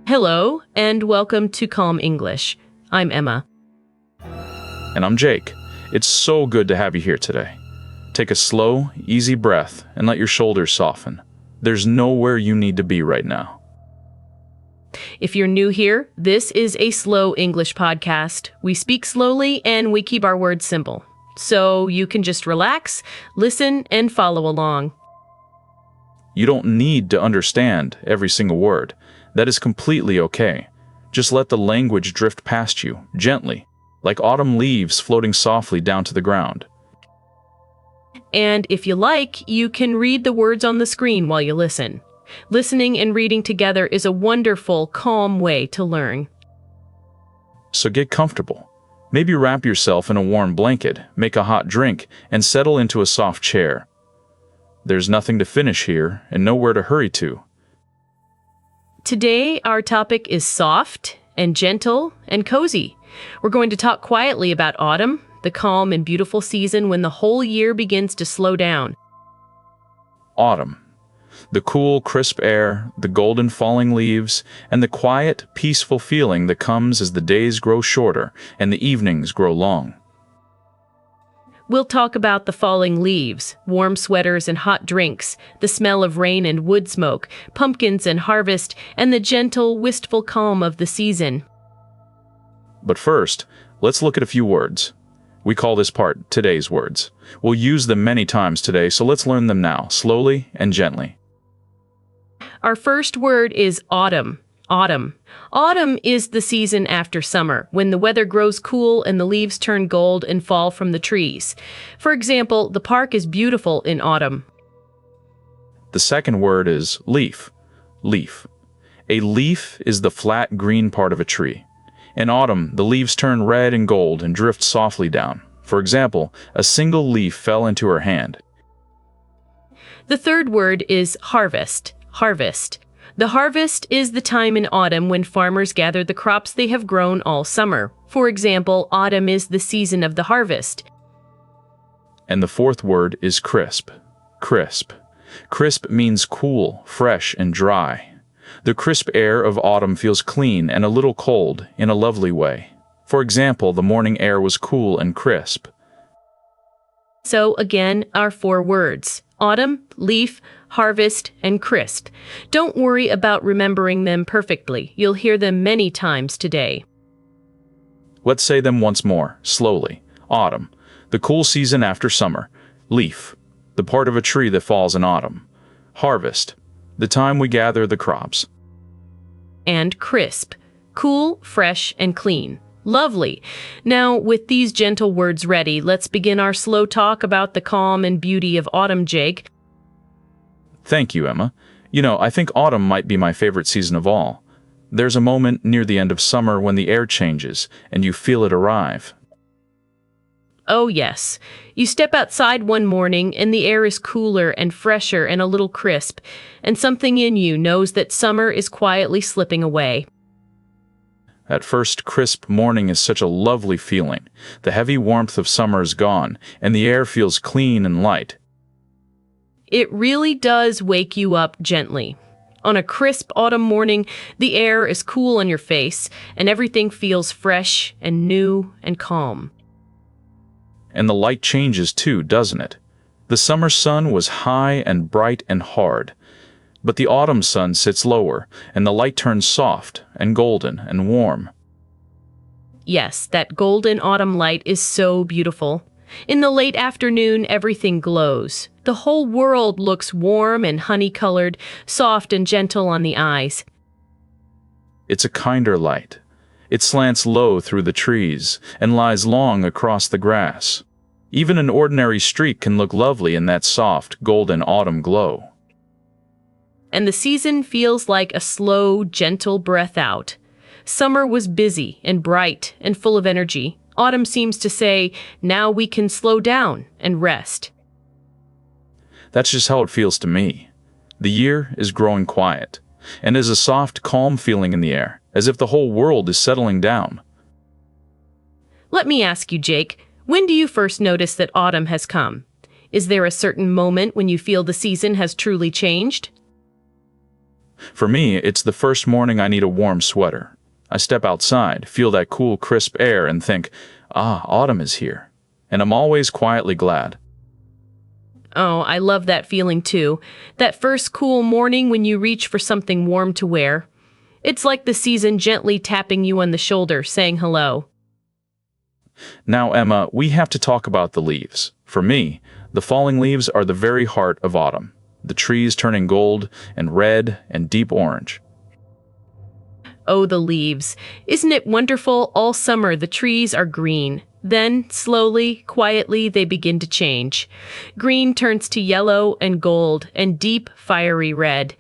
Hello, and welcome to Calm English. I'm Emma. And I'm Jake. It's so good to have you here today. Take a slow, easy breath and let your shoulders soften. There's nowhere you need to be right now. If you're new here, this is a slow English podcast. We speak slowly and we keep our words simple. So you can just relax, listen, and follow along. You don't need to understand every single word. That is completely okay. Just let the language drift past you, gently, like autumn leaves floating softly down to the ground. And if you like, you can read the words on the screen while you listen. Listening and reading together is a wonderful, calm way to learn. So get comfortable. Maybe wrap yourself in a warm blanket, make a hot drink, and settle into a soft chair. There's nothing to finish here and nowhere to hurry to. Today, our topic is soft and gentle and cozy. We're going to talk quietly about autumn, the calm and beautiful season when the whole year begins to slow down. Autumn. The cool, crisp air, the golden falling leaves, and the quiet, peaceful feeling that comes as the days grow shorter and the evenings grow long. We'll talk about the falling leaves, warm sweaters and hot drinks, the smell of rain and wood smoke, pumpkins and harvest, and the gentle, wistful calm of the season. But first, let's look at a few words. We call this part today's words. We'll use them many times today, so let's learn them now, slowly and gently. Our first word is autumn. Autumn. Autumn is the season after summer, when the weather grows cool and the leaves turn gold and fall from the trees. For example, the park is beautiful in autumn. The second word is leaf. Leaf. A leaf is the flat green part of a tree. In autumn, the leaves turn red and gold and drift softly down. For example, a single leaf fell into her hand. The third word is harvest. Harvest. The harvest is the time in autumn when farmers gather the crops they have grown all summer. For example, autumn is the season of the harvest. And the fourth word is crisp. Crisp. Crisp means cool, fresh, and dry. The crisp air of autumn feels clean and a little cold in a lovely way. For example, the morning air was cool and crisp. So again, our four words: autumn, leaf, harvest, and crisp. Don't worry about remembering them perfectly. You'll hear them many times today. Let's say them once more, slowly. Autumn, the cool season after summer. Leaf, the part of a tree that falls in autumn. Harvest, the time we gather the crops. And crisp, cool, fresh, and clean. Lovely. Now, with these gentle words ready, let's begin our slow talk about the calm and beauty of autumn, Jake. Thank you, Emma. I think autumn might be my favorite season of all. There's a moment near the end of summer when the air changes and you feel it arrive. Oh, yes. You step outside one morning and the air is cooler and fresher and a little crisp, and something in you knows that summer is quietly slipping away. That first crisp morning is such a lovely feeling. The heavy warmth of summer is gone, and the air feels clean and light. It really does wake you up gently. On a crisp autumn morning, the air is cool on your face, and everything feels fresh and new and calm. And the light changes too, doesn't it? The summer sun was high and bright and hard. But the autumn sun sits lower, and the light turns soft and golden and warm. Yes, that golden autumn light is so beautiful. In the late afternoon, everything glows. The whole world looks warm and honey-colored, soft and gentle on the eyes. It's a kinder light. It slants low through the trees and lies long across the grass. Even an ordinary street can look lovely in that soft, golden autumn glow. And the season feels like a slow, gentle breath out. Summer was busy and bright and full of energy. Autumn seems to say, now we can slow down and rest. That's just how it feels to me. The year is growing quiet, and there's a soft, calm feeling in the air, as if the whole world is settling down. Let me ask you, Jake, when do you first notice that autumn has come? Is there a certain moment when you feel the season has truly changed? For me, it's the first morning I need a warm sweater. I step outside, feel that cool, crisp air, and think, autumn is here. And I'm always quietly glad. Oh, I love that feeling too. That first cool morning when you reach for something warm to wear. It's like the season gently tapping you on the shoulder, saying hello. Now, Emma, we have to talk about the leaves. For me, the falling leaves are the very heart of autumn. The trees turning gold and red and deep orange. Oh, the leaves. Isn't it wonderful? All summer the trees are green. Then, slowly, quietly, they begin to change. Green turns to yellow and gold and deep, fiery red.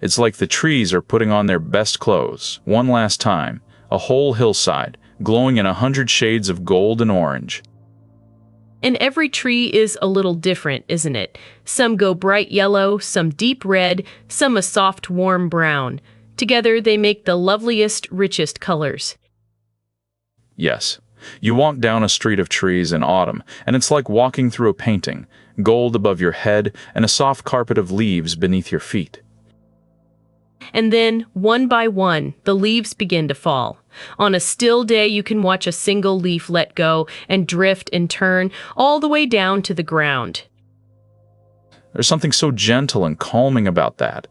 It's like the trees are putting on their best clothes, one last time, a whole hillside, glowing in 100 shades of gold and orange. And every tree is a little different, isn't it? Some go bright yellow, some deep red, some a soft, warm brown. Together they make the loveliest, richest colors. Yes. You walk down a street of trees in autumn, and it's like walking through a painting, gold above your head and a soft carpet of leaves beneath your feet. And then, one by one, the leaves begin to fall. On a still day, you can watch a single leaf let go and drift and turn all the way down to the ground. There's something so gentle and calming about that.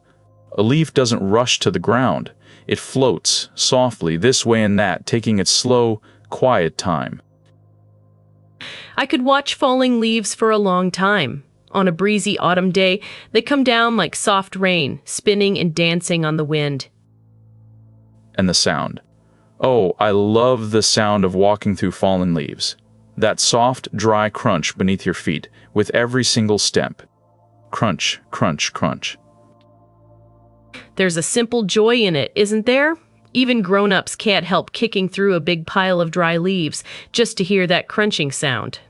A leaf doesn't rush to the ground. It floats softly this way and that, taking its slow, quiet time. I could watch falling leaves for a long time. On a breezy autumn day, they come down like soft rain, spinning and dancing on the wind. And the sound. Oh, I love the sound of walking through fallen leaves. That soft, dry crunch beneath your feet with every single step. Crunch, crunch, crunch. There's a simple joy in it, isn't there? Even grown-ups can't help kicking through a big pile of dry leaves just to hear that crunching sound.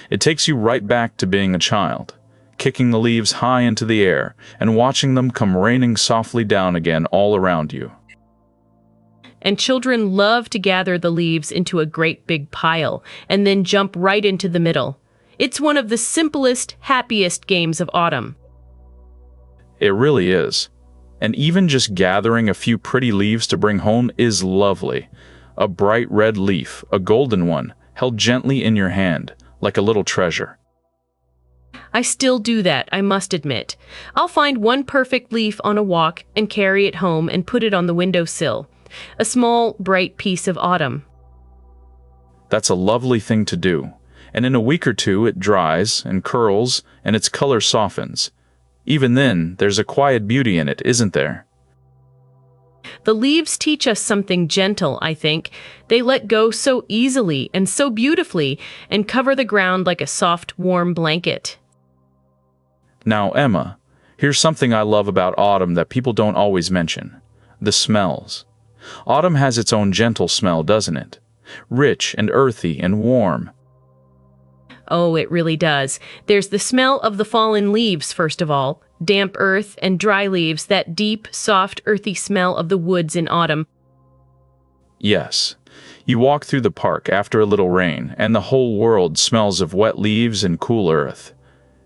It takes you right back to being a child, kicking the leaves high into the air and watching them come raining softly down again all around you. And children love to gather the leaves into a great big pile and then jump right into the middle. It's one of the simplest, happiest games of autumn. It really is. And even just gathering a few pretty leaves to bring home is lovely. A bright red leaf, a golden one, held gently in your hand, like a little treasure. I still do that, I must admit. I'll find one perfect leaf on a walk and carry it home and put it on the windowsill. A small, bright piece of autumn. That's a lovely thing to do. And in a week or two it dries and curls and its color softens. Even then, there's a quiet beauty in it, isn't there? The leaves teach us something gentle, I think. They let go so easily and so beautifully and cover the ground like a soft, warm blanket. Now, Emma, here's something I love about autumn that people don't always mention. The smells. Autumn has its own gentle smell, doesn't it? Rich and earthy and warm. Oh, it really does. There's the smell of the fallen leaves, first of all. Damp earth and dry leaves, that deep, soft, earthy smell of the woods in autumn. Yes. You walk through the park after a little rain, and the whole world smells of wet leaves and cool earth.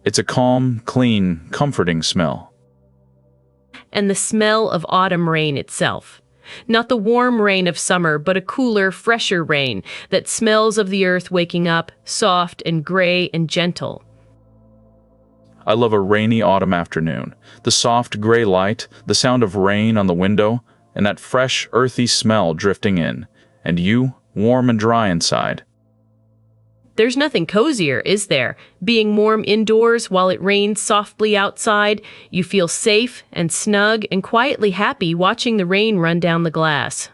It's a calm, clean, comforting smell. And the smell of autumn rain itself. Not the warm rain of summer, but a cooler, fresher rain that smells of the earth waking up, soft and gray and gentle. I love a rainy autumn afternoon. The soft gray light, the sound of rain on the window, and that fresh, earthy smell drifting in. And you, warm and dry inside. There's nothing cozier, is there? Being warm indoors while it rains softly outside, you feel safe and snug and quietly happy watching the rain run down the glass.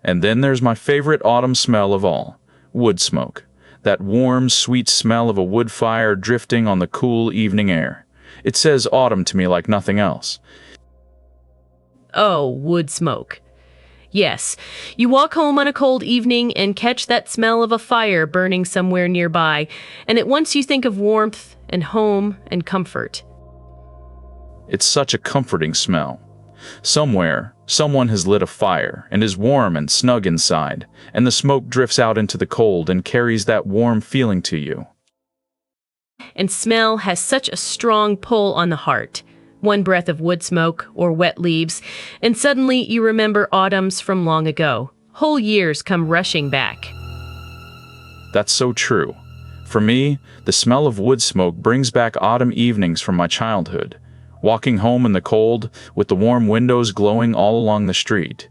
And then there's my favorite autumn smell of all, wood smoke. That warm, sweet smell of a wood fire drifting on the cool evening air. It says autumn to me like nothing else. Oh, wood smoke. Yes, you walk home on a cold evening and catch that smell of a fire burning somewhere nearby, and at once you think of warmth and home and comfort. It's such a comforting smell. Somewhere, someone has lit a fire and is warm and snug inside, and the smoke drifts out into the cold and carries that warm feeling to you. And smell has such a strong pull on the heart. one breath of wood smoke or wet leaves, and suddenly you remember autumns from long ago. Whole years come rushing back. That's so true. For me, the smell of wood smoke brings back autumn evenings from my childhood, walking home in the cold with the warm windows glowing all along the street.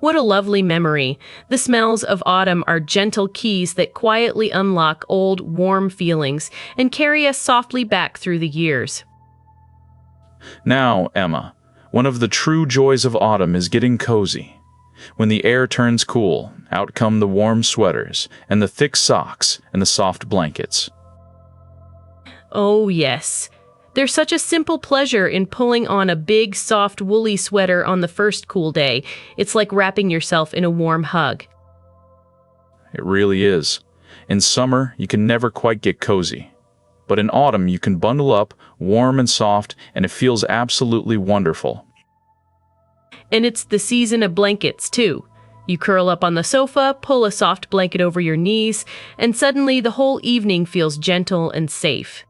What a lovely memory. The smells of autumn are gentle keys that quietly unlock old, warm feelings and carry us softly back through the years. Now, Emma, one of the true joys of autumn is getting cozy. When the air turns cool, out come the warm sweaters and the thick socks and the soft blankets. Oh, yes. There's such a simple pleasure in pulling on a big, soft, woolly sweater on the first cool day. It's like wrapping yourself in a warm hug. It really is. In summer, you can never quite get cozy. But in autumn, you can bundle up, warm and soft, and it feels absolutely wonderful. And it's the season of blankets, too. You curl up on the sofa, pull a soft blanket over your knees, and suddenly the whole evening feels gentle and safe.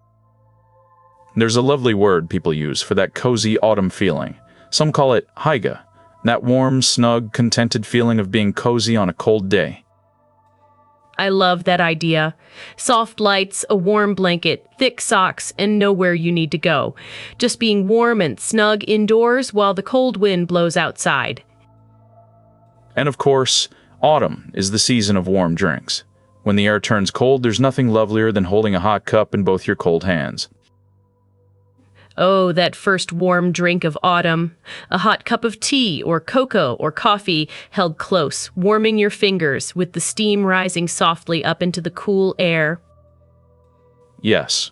There's a lovely word people use for that cozy autumn feeling. Some call it hygge, that warm, snug, contented feeling of being cozy on a cold day. I love that idea. Soft lights, a warm blanket, thick socks, and nowhere you need to go. Just being warm and snug indoors while the cold wind blows outside. And of course, autumn is the season of warm drinks. When the air turns cold, there's nothing lovelier than holding a hot cup in both your cold hands. Oh, that first warm drink of autumn. A hot cup of tea or cocoa or coffee held close, warming your fingers with the steam rising softly up into the cool air. Yes.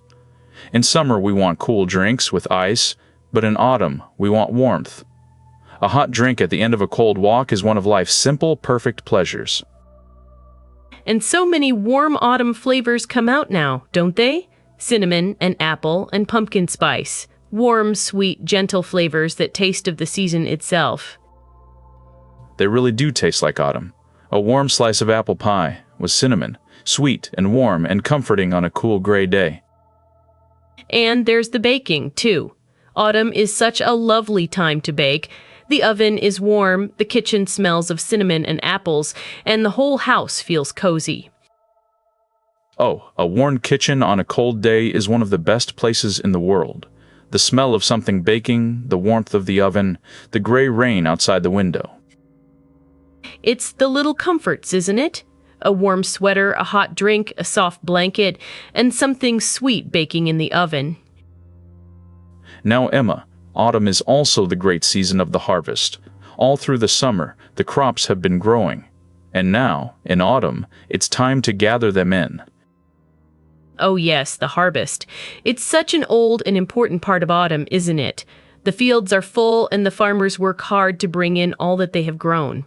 In summer, we want cool drinks with ice, but in autumn, we want warmth. A hot drink at the end of a cold walk is one of life's simple, perfect pleasures. And so many warm autumn flavors come out now, don't they? Cinnamon and apple and pumpkin spice. Warm, sweet, gentle flavors that taste of the season itself. They really do taste like autumn. A warm slice of apple pie with cinnamon, sweet and warm and comforting on a cool gray day. And there's the baking, too. Autumn is such a lovely time to bake. The oven is warm, the kitchen smells of cinnamon and apples, and the whole house feels cozy. Oh, a warm kitchen on a cold day is one of the best places in the world. The smell of something baking, the warmth of the oven, the gray rain outside the window. It's the little comforts, isn't it? A warm sweater, a hot drink, a soft blanket, and something sweet baking in the oven. Now, Emma, autumn is also the great season of the harvest. All through the summer, the crops have been growing. And now, in autumn, it's time to gather them in. Oh yes, the harvest. It's such an old and important part of autumn, isn't it? The fields are full and the farmers work hard to bring in all that they have grown.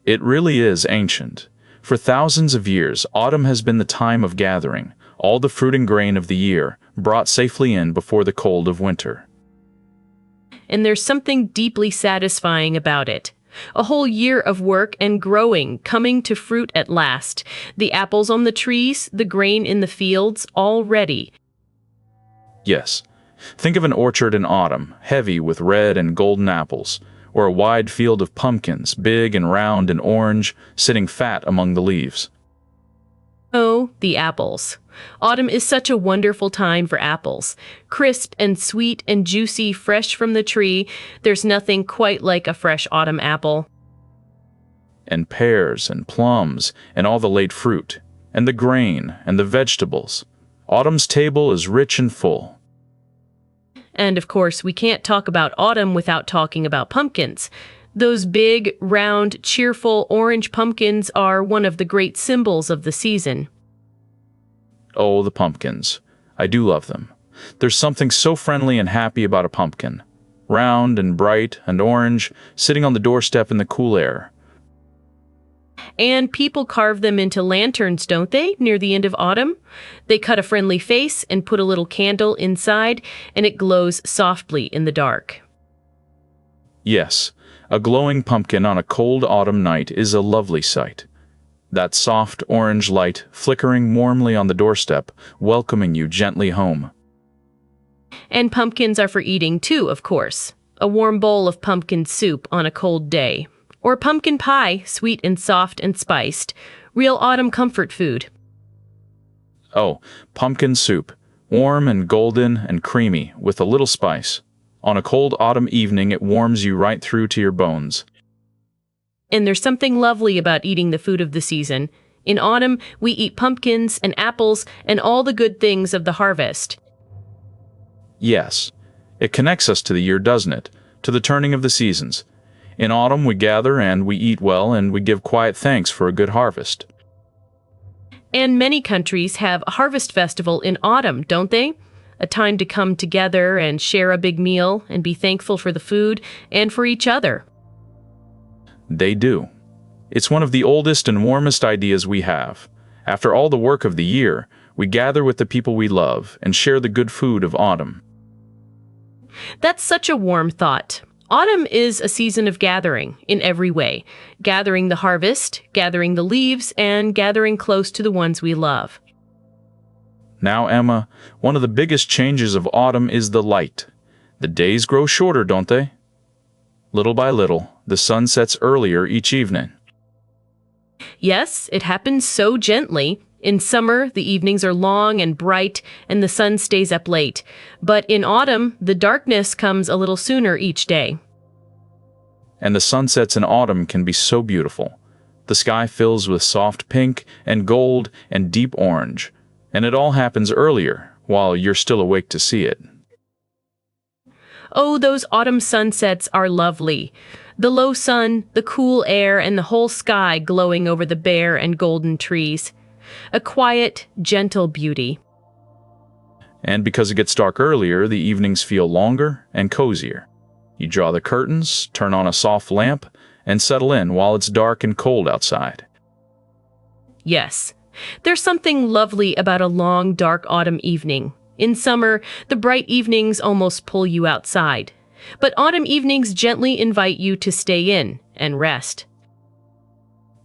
It really is ancient. For thousands of years, autumn has been the time of gathering, all the fruit and grain of the year, brought safely in before the cold of winter. And there's something deeply satisfying about it. A whole year of work and growing, coming to fruit at last. The apples on the trees, the grain in the fields, all ready. Yes. Think of an orchard in autumn, heavy with red and golden apples, or a wide field of pumpkins, big and round and orange, sitting fat among the leaves. Oh, the apples. Autumn is such a wonderful time for apples. Crisp and sweet and juicy, fresh from the tree. There's nothing quite like a fresh autumn apple. And pears and plums and all the late fruit, and the grain and the vegetables. Autumn's table is rich and full. And of course, we can't talk about autumn without talking about pumpkins. Those big, round, cheerful orange pumpkins are one of the great symbols of the season. Oh, the pumpkins. I do love them. There's something so friendly and happy about a pumpkin. Round and bright and orange, sitting on the doorstep in the cool air. And people carve them into lanterns, don't they, near the end of autumn? They cut a friendly face and put a little candle inside, and it glows softly in the dark. Yes, a glowing pumpkin on a cold autumn night is a lovely sight. That soft orange light flickering warmly on the doorstep, welcoming you gently home. And pumpkins are for eating too, of course. A warm bowl of pumpkin soup on a cold day. Or pumpkin pie, sweet and soft and spiced. Real autumn comfort food. Oh, pumpkin soup. Warm and golden and creamy, with a little spice. On a cold autumn evening, it warms you right through to your bones. And there's something lovely about eating the food of the season. In autumn, we eat pumpkins and apples and all the good things of the harvest. Yes, it connects us to the year, doesn't it? To the turning of the seasons. In autumn, we gather and we eat well and we give quiet thanks for a good harvest. And many countries have a harvest festival in autumn, don't they? A time to come together and share a big meal and be thankful for the food and for each other. They do. It's one of the oldest and warmest ideas we have. After all the work of the year, we gather with the people we love and share the good food of autumn. That's such a warm thought. Autumn is a season of gathering in every way. Gathering the harvest, gathering the leaves, and gathering close to the ones we love. Now, Emma, one of the biggest changes of autumn is the light. The days grow shorter, don't they? Little by little, the sun sets earlier each evening. Yes, it happens so gently. In summer, the evenings are long and bright, and the sun stays up late. But in autumn, the darkness comes a little sooner each day. And the sunsets in autumn can be so beautiful. The sky fills with soft pink and gold and deep orange, and it all happens earlier, while you're still awake to see it. Oh, those autumn sunsets are lovely. The low sun, the cool air, and the whole sky glowing over the bare and golden trees. A quiet, gentle beauty. And because it gets dark earlier, the evenings feel longer and cozier. You draw the curtains, turn on a soft lamp, and settle in while it's dark and cold outside. Yes, there's something lovely about a long, dark autumn evening. In summer, the bright evenings almost pull you outside. But autumn evenings gently invite you to stay in and rest.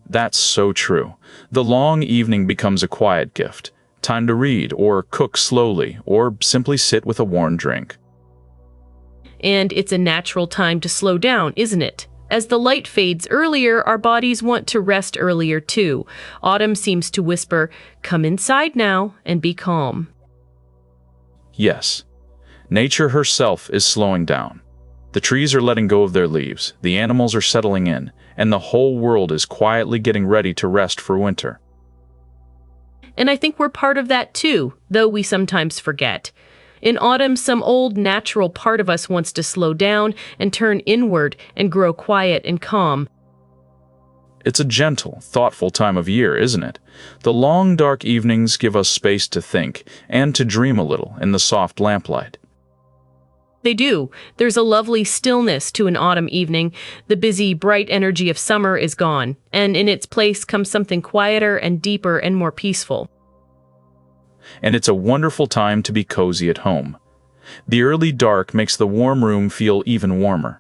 That's so true. The long evening becomes a quiet gift. Time to read, or cook slowly, or simply sit with a warm drink. And it's a natural time to slow down, isn't it? As the light fades earlier, our bodies want to rest earlier too. Autumn seems to whisper, "Come inside now and be calm." Yes. Nature herself is slowing down. The trees are letting go of their leaves, the animals are settling in, and the whole world is quietly getting ready to rest for winter. And I think we're part of that too, though we sometimes forget. In autumn, some old natural part of us wants to slow down and turn inward and grow quiet and calm. It's a gentle, thoughtful time of year, isn't it? The long, dark evenings give us space to think and to dream a little in the soft lamplight. They do. There's a lovely stillness to an autumn evening. The busy, bright energy of summer is gone, and in its place comes something quieter and deeper and more peaceful. And it's a wonderful time to be cozy at home. The early dark makes the warm room feel even warmer.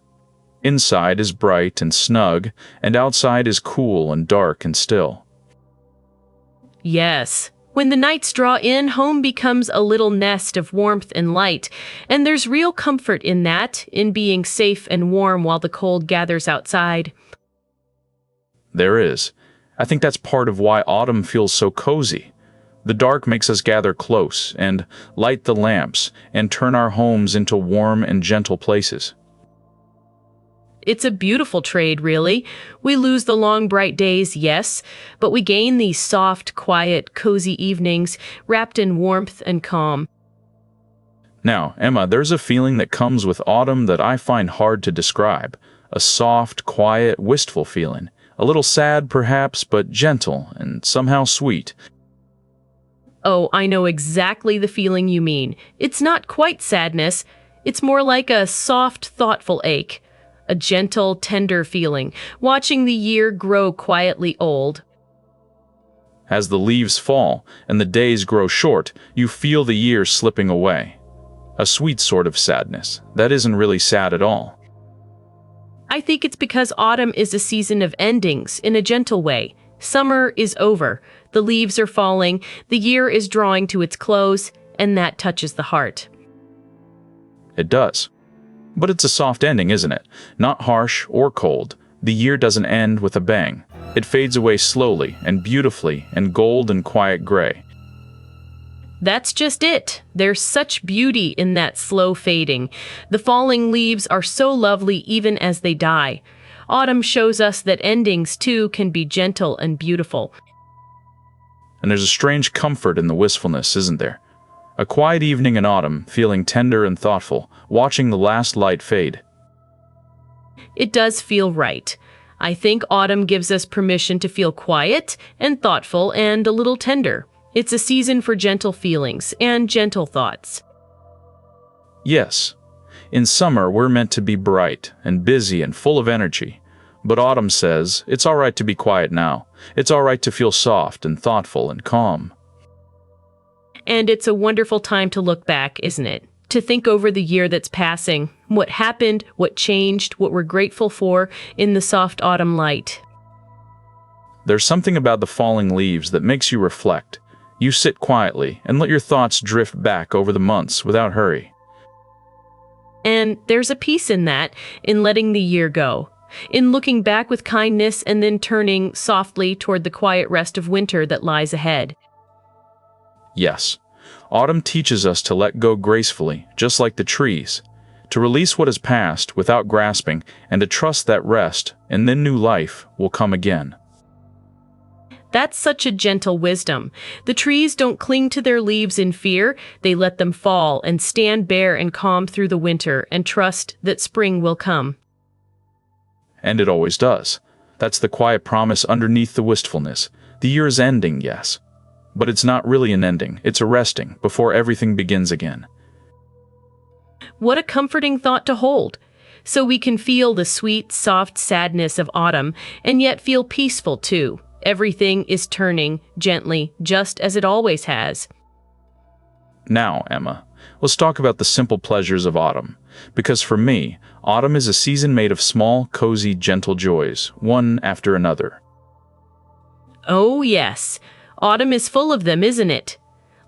Inside is bright and snug, and outside is cool and dark and still. Yes. When the nights draw in, home becomes a little nest of warmth and light, and there's real comfort in that, in being safe and warm while the cold gathers outside. There is. I think that's part of why autumn feels so cozy. The dark makes us gather close and light the lamps and turn our homes into warm and gentle places. It's a beautiful trade, really. We lose the long, bright days, yes, but we gain these soft, quiet, cozy evenings wrapped in warmth and calm. Now, Emma, there's a feeling that comes with autumn that I find hard to describe. A soft, quiet, wistful feeling. A little sad, perhaps, but gentle and somehow sweet. Oh, I know exactly the feeling you mean. It's not quite sadness. It's more like a soft, thoughtful ache. A gentle, tender feeling, watching the year grow quietly old. As the leaves fall and the days grow short, you feel the year slipping away. A sweet sort of sadness that isn't really sad at all. I think it's because autumn is a season of endings in a gentle way. Summer is over, the leaves are falling, the year is drawing to its close, and that touches the heart. It does. But it's a soft ending, isn't it? Not harsh or cold. The year doesn't end with a bang. It fades away slowly and beautifully in gold and quiet gray. That's just it. There's such beauty in that slow fading. The falling leaves are so lovely even as they die. Autumn shows us that endings, too, can be gentle and beautiful. And there's a strange comfort in the wistfulness, isn't there? A quiet evening in autumn, feeling tender and thoughtful, watching the last light fade. It does feel right. I think autumn gives us permission to feel quiet and thoughtful and a little tender. It's a season for gentle feelings and gentle thoughts. Yes, in summer we're meant to be bright and busy and full of energy. But autumn says, it's all right to be quiet now. It's all right to feel soft and thoughtful and calm. And it's a wonderful time to look back, isn't it? To think over the year that's passing, what happened, what changed, what we're grateful for in the soft autumn light. There's something about the falling leaves that makes you reflect. You sit quietly and let your thoughts drift back over the months without hurry. And there's a peace in that, in letting the year go, in looking back with kindness and then turning softly toward the quiet rest of winter that lies ahead. Yes, autumn teaches us to let go gracefully, just like the trees, to release what has passed without grasping, and to trust that rest, and then new life will come again. That's such a gentle wisdom. The trees don't cling to their leaves in fear. They let them fall and stand bare and calm through the winter and trust that spring will come. And it always does. That's the quiet promise underneath the wistfulness. The year is ending, yes. But it's not really an ending. It's a resting before everything begins again. What a comforting thought to hold. So we can feel the sweet, soft sadness of autumn and yet feel peaceful too. Everything is turning gently, just as it always has. Now, Emma, let's talk about the simple pleasures of autumn. Because for me, autumn is a season made of small, cozy, gentle joys, one after another. Oh, yes. Autumn is full of them, isn't it?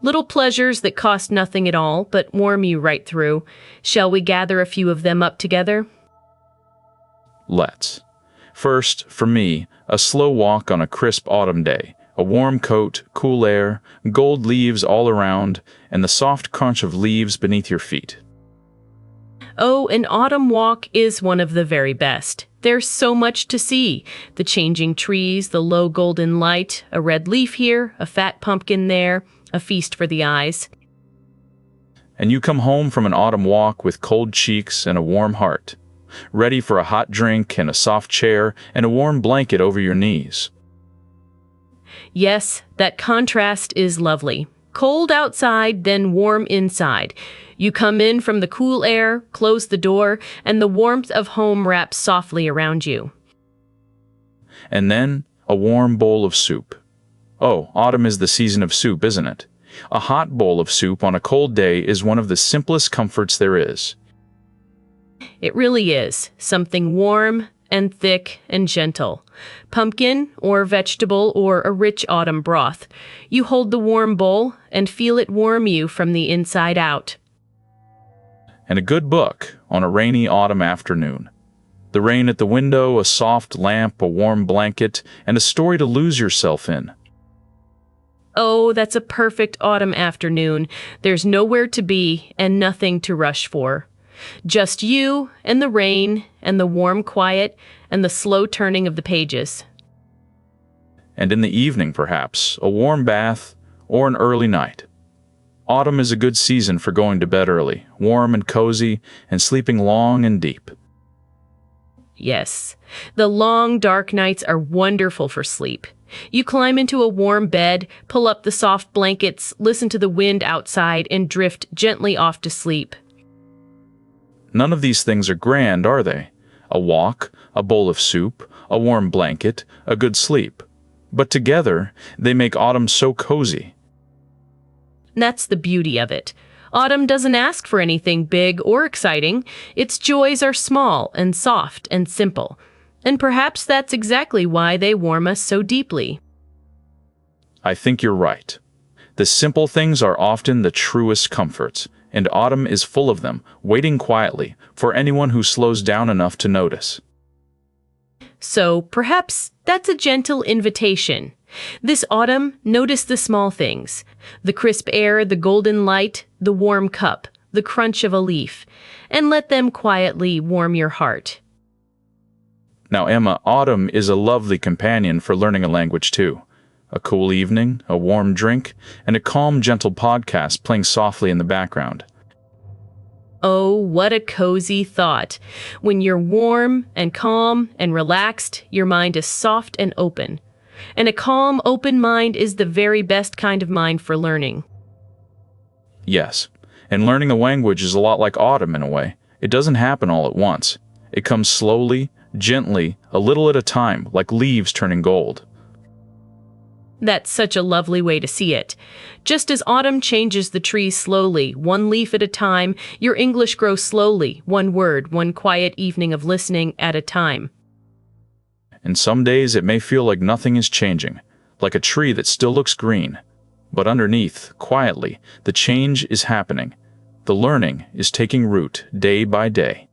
Little pleasures that cost nothing at all, but warm you right through. Shall we gather a few of them up together? Let's. First, for me, a slow walk on a crisp autumn day, a warm coat, cool air, gold leaves all around, and the soft crunch of leaves beneath your feet. Oh, an autumn walk is one of the very best. There's so much to see. The changing trees, the low golden light, a red leaf here, a fat pumpkin there, a feast for the eyes. And you come home from an autumn walk with cold cheeks and a warm heart, ready for a hot drink and a soft chair and a warm blanket over your knees. Yes, that contrast is lovely. Cold outside, then warm inside. You come in from the cool air, close the door, and the warmth of home wraps softly around you. And then a warm bowl of soup. Oh, autumn is the season of soup, isn't it? A hot bowl of soup on a cold day is one of the simplest comforts there is. It really is. Something warm and thick and gentle. Pumpkin or vegetable or a rich autumn broth. You hold the warm bowl and feel it warm you from the inside out. And a good book on a rainy autumn afternoon. The rain at the window, a soft lamp, a warm blanket, and a story to lose yourself in. Oh, that's a perfect autumn afternoon. There's nowhere to be and nothing to rush for. Just you and the rain and the warm quiet and the slow turning of the pages. And in the evening, perhaps, a warm bath or an early night. Autumn is a good season for going to bed early, warm and cozy, and sleeping long and deep. Yes, the long, dark nights are wonderful for sleep. You climb into a warm bed, pull up the soft blankets, listen to the wind outside, and drift gently off to sleep. None of these things are grand, are they? A walk, a bowl of soup, a warm blanket, a good sleep. But together, they make autumn so cozy. That's the beauty of it. Autumn doesn't ask for anything big or exciting. Its joys are small and soft and simple. And perhaps that's exactly why they warm us so deeply. I think you're right. The simple things are often the truest comforts, and autumn is full of them, waiting quietly for anyone who slows down enough to notice. So perhaps that's a gentle invitation. This autumn, notice the small things: the crisp air, the golden light, the warm cup, the crunch of a leaf, and let them quietly warm your heart. Now, Emma, autumn is a lovely companion for learning a language too. A cool evening, a warm drink, and a calm, gentle podcast playing softly in the background. Oh, what a cozy thought. When you're warm and calm and relaxed, your mind is soft and open. And a calm, open mind is the very best kind of mind for learning. Yes, and learning a language is a lot like autumn in a way. It doesn't happen all at once. It comes slowly, gently, a little at a time, like leaves turning gold. That's such a lovely way to see it. Just as autumn changes the trees slowly, one leaf at a time, your English grows slowly, one word, one quiet evening of listening at a time. And some days it may feel like nothing is changing, like a tree that still looks green. But underneath, quietly, the change is happening. The learning is taking root day by day.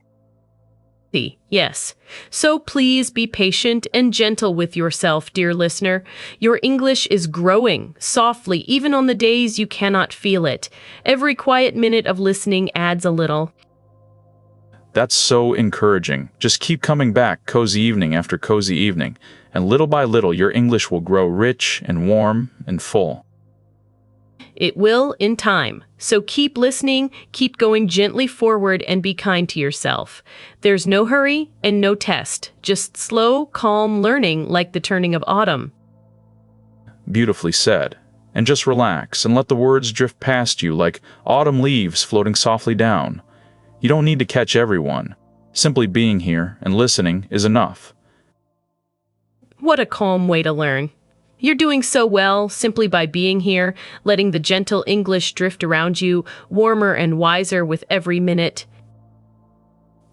Yes. So please be patient and gentle with yourself, dear listener. Your English is growing softly, even on the days you cannot feel it. Every quiet minute of listening adds a little. That's so encouraging. Just keep coming back cozy evening after cozy evening, and little by little your English will grow rich and warm and full. It will in time. So keep listening, keep going gently forward, and be kind to yourself. There's no hurry and no test, just slow, calm learning like the turning of autumn. Beautifully said. And just relax and let the words drift past you like autumn leaves floating softly down. You don't need to catch everyone. Simply being here and listening is enough. What a calm way to learn. You're doing so well simply by being here, letting the gentle English drift around you, warmer and wiser with every minute.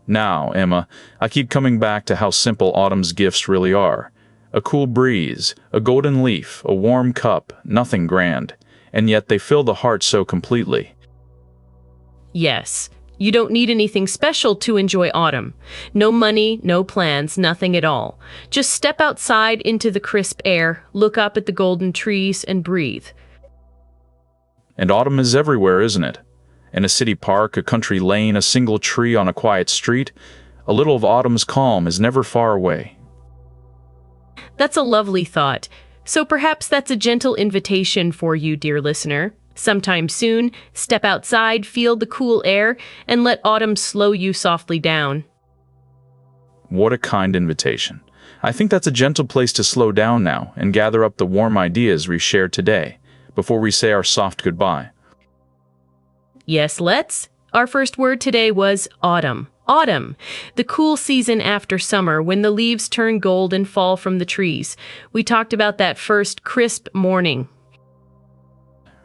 Now, Emma, I keep coming back to how simple autumn's gifts really are. A cool breeze, a golden leaf, a warm cup, nothing grand, and yet they fill the heart so completely. Yes. You don't need anything special to enjoy autumn. No money, no plans, nothing at all. Just step outside into the crisp air, look up at the golden trees, and breathe. And autumn is everywhere, isn't it? In a city park, a country lane, a single tree on a quiet street, a little of autumn's calm is never far away. That's a lovely thought. So perhaps that's a gentle invitation for you, dear listener. Sometime soon, step outside, feel the cool air, and let autumn slow you softly down. What a kind invitation. I think that's a gentle place to slow down now and gather up the warm ideas we shared today, before we say our soft goodbye. Yes, let's. Our first word today was autumn. Autumn, the cool season after summer when the leaves turn gold and fall from the trees. We talked about that first crisp morning.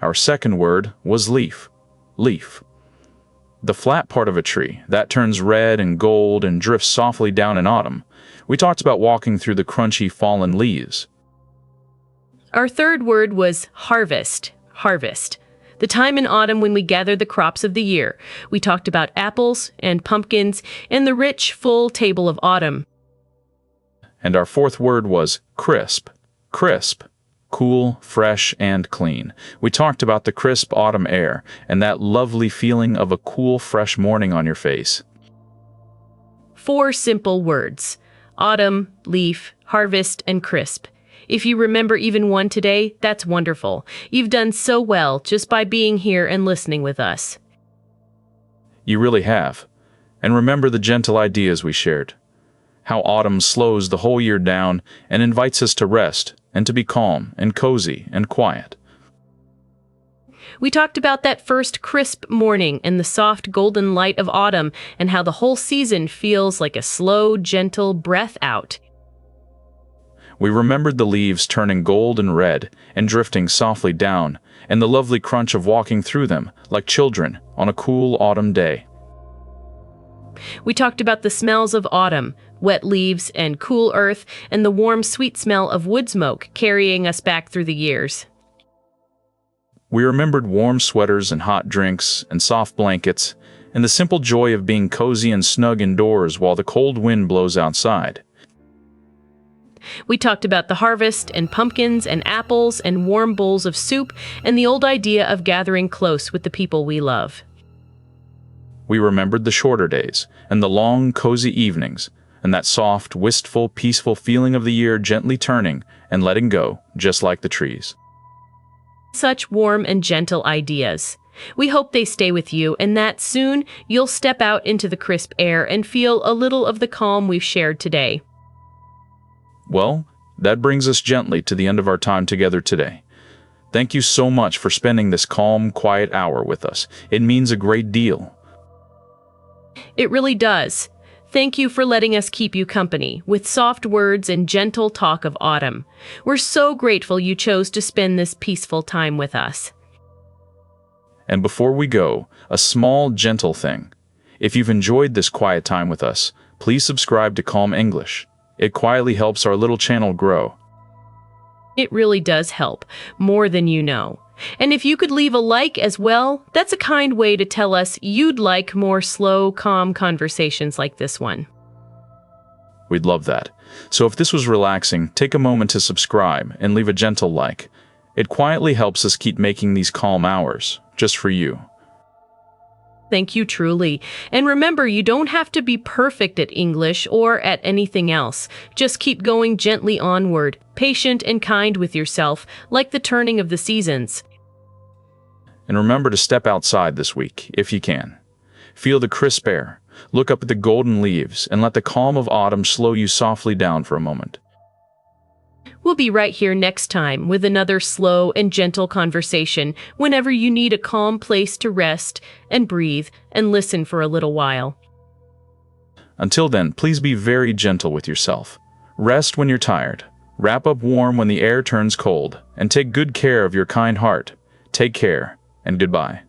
Our second word was leaf. Leaf. The flat part of a tree that turns red and gold and drifts softly down in autumn. We talked about walking through the crunchy fallen leaves. Our third word was harvest. Harvest. The time in autumn when we gather the crops of the year. We talked about apples and pumpkins and the rich, full table of autumn. And our fourth word was crisp. Crisp. Cool, fresh, and clean. We talked about the crisp autumn air and that lovely feeling of a cool, fresh morning on your face. 4 simple words: autumn, leaf, harvest, and crisp. If you remember even one today, that's wonderful. You've done so well just by being here and listening with us. You really have. And remember the gentle ideas we shared. How autumn slows the whole year down and invites us to rest and to be calm and cozy and quiet. We talked about that first crisp morning and the soft golden light of autumn and how the whole season feels like a slow, gentle breath out. We remembered the leaves turning gold and red and drifting softly down, and the lovely crunch of walking through them like children on a cool autumn day. We talked about the smells of autumn, wet leaves and cool earth, and the warm, sweet smell of woodsmoke carrying us back through the years. We remembered warm sweaters and hot drinks and soft blankets, and the simple joy of being cozy and snug indoors while the cold wind blows outside. We talked about the harvest and pumpkins and apples and warm bowls of soup and the old idea of gathering close with the people we love. We remembered the shorter days and the long, cozy evenings, and that soft, wistful, peaceful feeling of the year gently turning and letting go, just like the trees. Such warm and gentle ideas. We hope they stay with you and that soon you'll step out into the crisp air and feel a little of the calm we've shared today. Well, that brings us gently to the end of our time together today. Thank you so much for spending this calm, quiet hour with us. It means a great deal. It really does. Thank you for letting us keep you company with soft words and gentle talk of autumn. We're so grateful you chose to spend this peaceful time with us. And before we go, a small, gentle thing. If you've enjoyed this quiet time with us, please subscribe to Calm English. It quietly helps our little channel grow. It really does help, more than you know. And if you could leave a like as well, that's a kind way to tell us you'd like more slow, calm conversations like this one. We'd love that. So if this was relaxing, take a moment to subscribe and leave a gentle like. It quietly helps us keep making these calm hours, just for you. Thank you truly. And remember, you don't have to be perfect at English or at anything else. Just keep going gently onward, patient and kind with yourself, like the turning of the seasons. And remember to step outside this week, if you can. Feel the crisp air, look up at the golden leaves, and let the calm of autumn slow you softly down for a moment. We'll be right here next time with another slow and gentle conversation whenever you need a calm place to rest and breathe and listen for a little while. Until then, please be very gentle with yourself. Rest when you're tired. Wrap up warm when the air turns cold. And take good care of your kind heart. Take care, and goodbye.